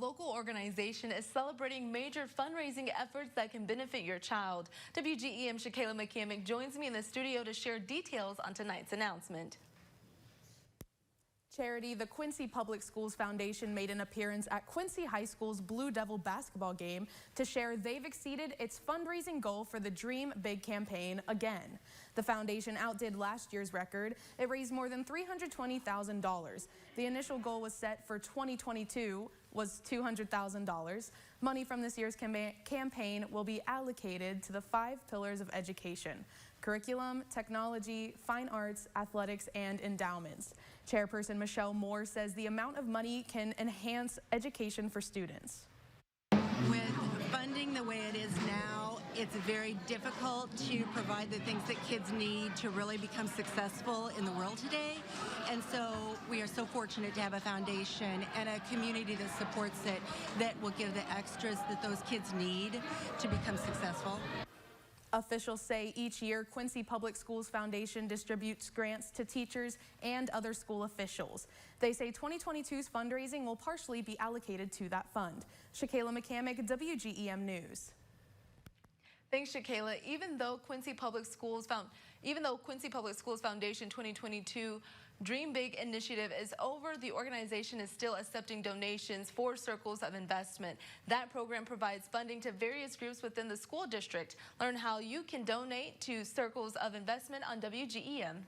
local organization is celebrating major fundraising efforts that can benefit your child. WGEM Shakayla McCamick joins me in the studio to share details on tonight's announcement. Charity, the Quincy Public Schools Foundation made an appearance at Quincy High School's Blue Devil basketball game to share they've exceeded its fundraising goal for the Dream Big campaign again. The foundation outdid last year's record. It raised more than $320,000. The initial goal was set for 2022 was $200,000. Money from this year's campaign will be allocated to the 5 pillars of education: curriculum, technology, fine arts, athletics, and endowments. Chairperson Michelle Moore says the amount of money can enhance education for students. With funding the way it is now, it's very difficult to provide the things that kids need to really become successful in the world today. And so we are so fortunate to have a foundation and a community that supports it, that will give the extras that those kids need to become successful. Officials say each year Quincy Public Schools Foundation distributes grants to teachers and other school officials. They say 2022's fundraising will partially be allocated to that fund. Shakayla McCamick, WGEM News. Thanks, Shakayla. Even though Quincy Public Schools Foundation 2022 Dream Big initiative is over, the organization is still accepting donations for Circles of Investment. That program provides funding to various groups within the school district. Learn how you can donate to Circles of Investment on WGEM.